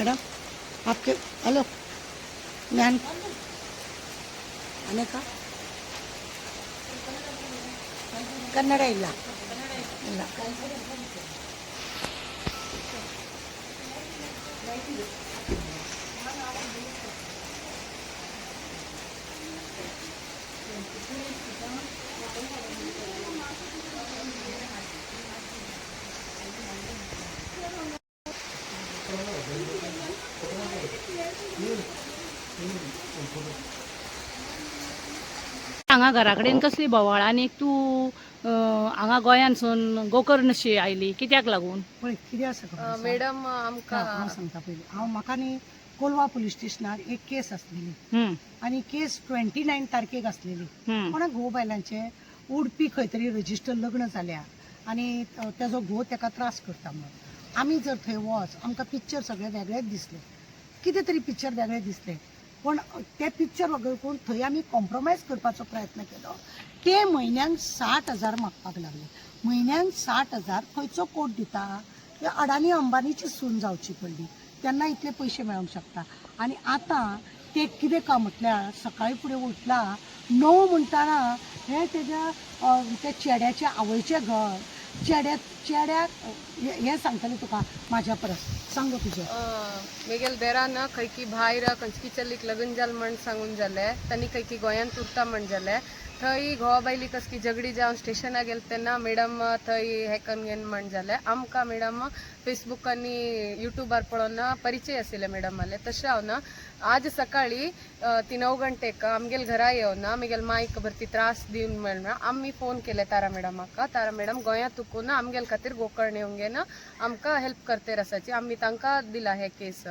Madam आपके hello ಜ್ಞಾನ ಅನೇಕ ಕನ್ನಡ ಇಲ್ಲ ಇಲ್ಲ हांगा घरा कडेन कसली बोवाळ आनी तू हांगा गोंयांतसून गोकर्णशी आयली कित्याक लागून? पळय कितें आसा खबर आसा? मॅडम आमकां हांव सांगता पयलीं हांव म्हाका न्ही कोलवा पुलीस स्टेशनार एक केस आसलेली आनी केस 29 तारखेक आसलेली कोणाक घोव बायलांचे उडपी खंय तरी रजिस्टर लग्न जाल्या आनी तेजो घोव तेका त्रास करता म्हणून आमी जर थंय वच आमकां पिक्चर सगळे वेगळेच दिसले कितें तरी पिक्चर वेगळे दिसले पण ते पिक्चर वगळून थंय आमी कॉम्प्रोमायज करपाचो प्रयत्न केलो ते म्हयन्यान 60,000 मागपाक लागले म्हयन्यान 60,000 खंयचो कोट दिता ते अडानी अंबानीची सून जावची पडली त्यांना इतले पैसे मेळूंक शकता आणि आता ते कितें का म्हटल्यार सकाळी फुडें उठला 9 म्हणटाना हे तेज्या त्या चेड्याच्या आवयचें घर चेड्याक हे सांगतलें तुका म्हाज्या परस सांग तुजें मेगेल देरान खंय की भायर खंयची चलीक लग्न जाल म्हण सांगून जाले तांणी खंय की गोंयांत उरता म्हण जाले थंय घोवा बायली कसकी झगडी जावन स्टेशनार गेले तेन्ना मॅडम थंय हे करून घेन म्हण जाले आमकां मॅडम फेसबुक आनी युट्यूबार पळोवन परिचय आशिल्ले मॅडम आले तशें हांव ना आज सकाळी ती 9 घंटेक आमगेल घरा येवन आमगेल मायक भरती त्रास दिवन म्हणून आमी फोन केले तारा मॅडमाका तारा मॅडम गोंयांत तुकून आमगेल खातीर गोकर्ण येवंक घेन आमकां हेल्प करते आसाची आमी तांकां दिला हे केस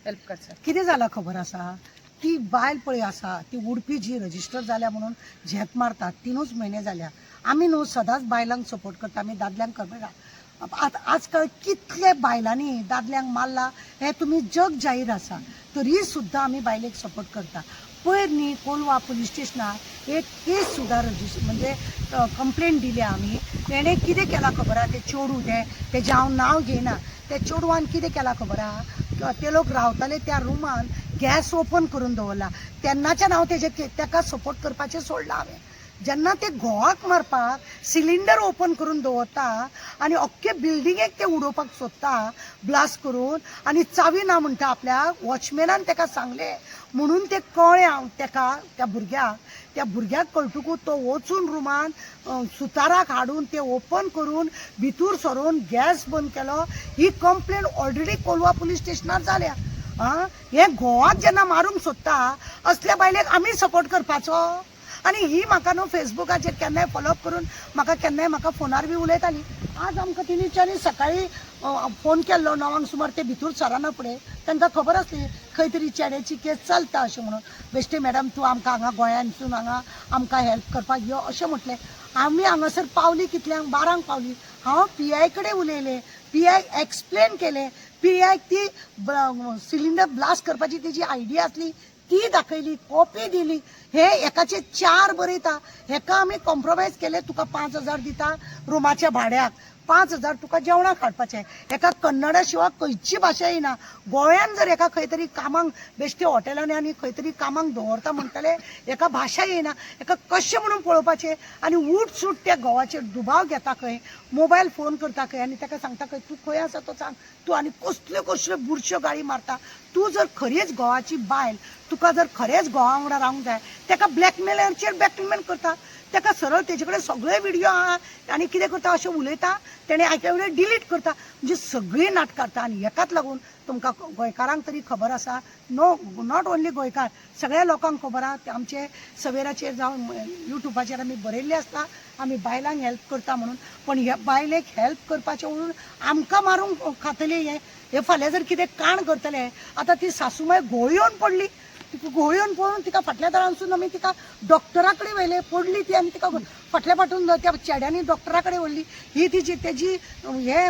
हेल्प करता कितें जाला खबर आसा ती बायल पळय आसा ती उडपी जी रजिस्टर जाल्या म्हणून झेप मारतात 3 म्हयने जाल्या आमी न्हू सदांच बायलांक सपोर्ट करता आमी दादल्यांक करना आजकाल कितले बायलांनी दादल्यांक मारला हे तुमी जग जाहीर आसा तरी सुद्दां आमी बायलेक सपोर्ट करता पयर न्ही कोलवा पुलीस स्टेशनार एक केस सुद्दां रजिस्टर म्हणजे कंप्लेंट दिल्या आमी तेणें कितें केलां खबर आहा ते चेडू तेजें हांव नांव घेयना त्या चेडवान कितें केलां खबर आहा ते लोक रावताले त्या रुमान गॅस ओपन करून दवरला तेन्नाच्यान हांव तेका सपोर्ट करपाचें सोडलां हांवें जेन्ना ते घोवाक मारपाक सिलिंडर ओपन करून दवरता आनी अख्खे बिल्डिंगेक ते उडोवपाक सोदता ब्लास्ट करून आनी चावी ना म्हणटा आपल्या वॉचमॅनान तेका सांगलें म्हणून ते कळ्ळें हांव तेका त्या भुरग्याक कळटकूच तो वचून रुमान सुताराक हाडून ते ओपन करून भितूर सरोवन गॅस बंद केलो ही कंप्लेंट ऑलरेडी कोलवा पुलीस स्टेशनार जाल्या हे घोवाक जेन्ना मारूंक सोदता असल्या बायलेक आमी सपोर्ट करपाचो आनी ही म्हाका न्हू फेसबुकाचेर केन्नाय फॉलोअप करून म्हाका फोनार बी उलयताली आज आमकां तिणीच्यांनी सकाळी फोन केल्लो 9 सुमार ते भितूर सराना फुडें तांकां खबर आसली खंय तरी चेड्याची केस चलता अशें म्हणून बेश्टे मॅडम तूं आमकां हांगा गोंयांतसून हांगा आमकां हेल्प करपाक यो अशें म्हटलें आमी हांगासर पावली कितल्यांक 12 पावली हांव PI कडेन उलयलें PI एक्सप्लेन केलें PI ती सिलिंडर ब्लास्ट करपाची तेजी आयडिया आसली ती दाखयली कॉपी दिली हे एकाचे 4 बरयता हेका आमी कॉम्प्रोमायज केले तुका 5,000 दिता रुमाच्या भाड्याक 5,000 तुका जेवणाक हाडपाचें एका कन्नडा शिवाय खंयची भाशा येना गोंयांत जर एका खंय तरी कामाक बेश्टे हॉटेलांनी आनी खंय तरी कामाक दवरता म्हणटले एका भाशा येना एका कशें म्हणून पळोवपाचें आनी उठ सूट त्या घोवाचेर दुबाव घेता खंय मोबायल फोन करता खंय आनी ताका सांगता खंय तूं खंय आसा तो सांग तूं आनी कसल्यो कसल्यो बुरश्यो गाळी मारता तूं जर खरीच घोवाची बायल तुका जर खरेंच घोवा वांगडा रावंक जाय ताका ब्लॅकमेलचेर ब्लॅकमेल करता ताका सरळ तेजे कडेन सगळे व्हिडिओ आहा आनी कितें करता अशें उलयता तेणें आयच्या वेळार डिलीट करता म्हणजे सगळीं नाटकां करता आनी हेकाच लागून तुमकां गोंयकारांक तरी खबर आसा नॉट ओन्ली गोंयकार सगळ्या लोकांक खबर आहा आमचे सवेराचेर जावं युट्यूबाचेर आमी बरयल्लें आसता आमी बायलांक हेल्प करता म्हणून पण ह्या बायलेक हेल्प करपाचें म्हणून आमकां मारूंक खातले हे फाल्यां जर कितें काण करतले आतां ती सासूमाय घोळ येवन पडली घोळ येवन पळोवन तिका फाटल्या दारांसून आमी तिका डॉक्टरा कडेन व्हेलें पडली ती आनी तिका फाटल्या फाटून त्या चेड्यांनी डॉक्टरा कडेन व्हरली ही तेजी हे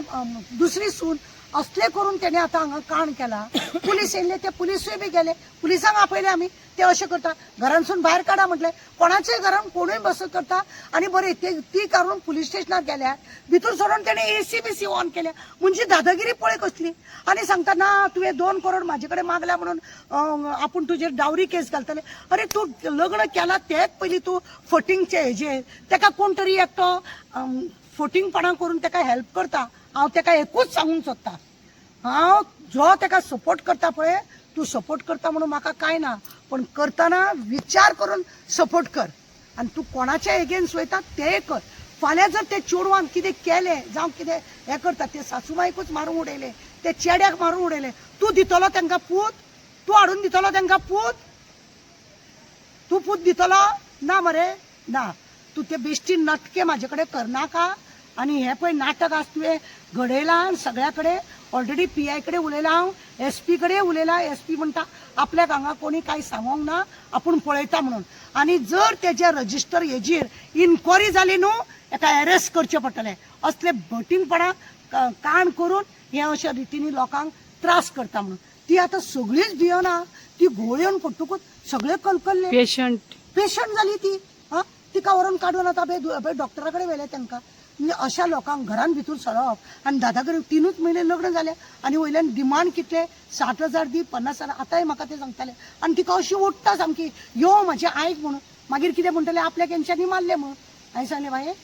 दुसरी सून असले करून त्याने आता हांगा काण केला पुलीस येयले ते पुलिसूय बी गेले पुलिसांक आपयले आमी ते अशें करता घरांसून भायर काडा म्हटलें कोणाच्याय घरान कोणूय बसत करता आनी बरें ती काडून पुलीस स्टेशनार गेल्यार भितर सरून तेणे एसी बीसी ऑन केल्या म्हणजे दादागिरी पळय कसली आनी सांगता ना तुवें 2 करोड म्हाजे कडेन मागल्या म्हणून आपूण तुजेर डावरी केस घालतले अरे तूं लग्न केला तेच पयलीं तूं फटींगचे हेजेर तेका कोण तरी एकटो फटींगपणां करून तेका हेल्प करता हांव तेका एकूच सांगूंक सोदता हांव जो तेका सपोर्ट करता पळय तूं सपोर्ट करता म्हणून म्हाका कांय ना पण करतना विचार करून सपोर्ट कर आनी तूं कोणाच्या एगेन्स्ट वयता तें कर फाल्यां जर ते चेडवान कितें केलें जावं कितें हें करता ते सासूमायकूच मारून उडयले ते चेड्याक मारून उडयले तूं दितलो तांकां पूत तूं हाडून दितलो तांकां पूत तूं पूत दितलो ना मरे ना तूं ते बेश्टी नाटके म्हाजे कडेन करनाका आनी हें पळय नाटक आसा तुवें घडयलां सगळ्या कडेन ऑलरेडी PI कडेन उलयलां हांव SP कडेन उलयलां SP म्हणटा आपल्याक हांगा कोणी कांय सांगोंक ना आपूण पळयता म्हणून आनी जर तेजे रजिस्टर हेजेर इन्क्वायरी जाली न्हू एका अरेस्ट करचें पडटलें असले भटिंगपणां काण करून हे अशा रितीनी लोकांक त्रास करता म्हणून ती आतां सगळीच भियेना ती घोळ्योन पडटकूच सगळे कलकल्ले पेशंट जाली ती तिका व्हरून काडून आतां डॉक्टरा कडेन व्हेले तांकां म्हणजे अशा लोकांक घरान भितर सरप आनी दादा कडेन 3 म्हयने लग्न जाले आनी वयल्यान डिमांड कितले 60,000 दी 50,000 आतांय म्हाका ते सांगताले आनी तिका अशी ओडटा सामकी यो म्हाजे आयक म्हणून मागीर कितें म्हणटले आपल्या तेंच्यांनी मारले म्हणून हांवें सांगलें बाये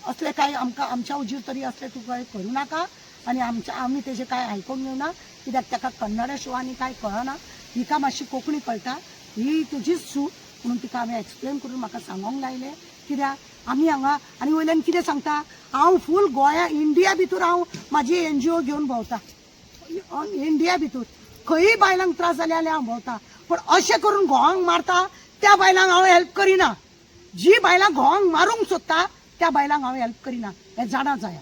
असले कांय आमकां आमच्या उजीर तरी असले तूं कांय करूं नाका आनी आमी तेजें कांय आयकूंक घेवना कित्याक ताका कन्नडा शिवाय आनी कांय कळना हिका मातशी कोंकणी कळटा ही तुजीच सूट म्हणून तिका हांवें एक्सप्लेन करून म्हाका सांगोंक लायलें कित्याक आमी हांगा आनी वयल्यान कितें सांगता हांव फूल गोंया इंडिया भितर हांव म्हाजी NGO घेवन भोंवता इंडिया भितर खंयी बायलांक त्रास जाले जाल्यार हांव भोंवता पण अशें करून घोवांक मारता त्या बायलांक हांव हेल्प करिना जी बायलां घोवांक मारूंक सोदता त्या बायलांक हांव हेल्प करिना हें जाणा जाया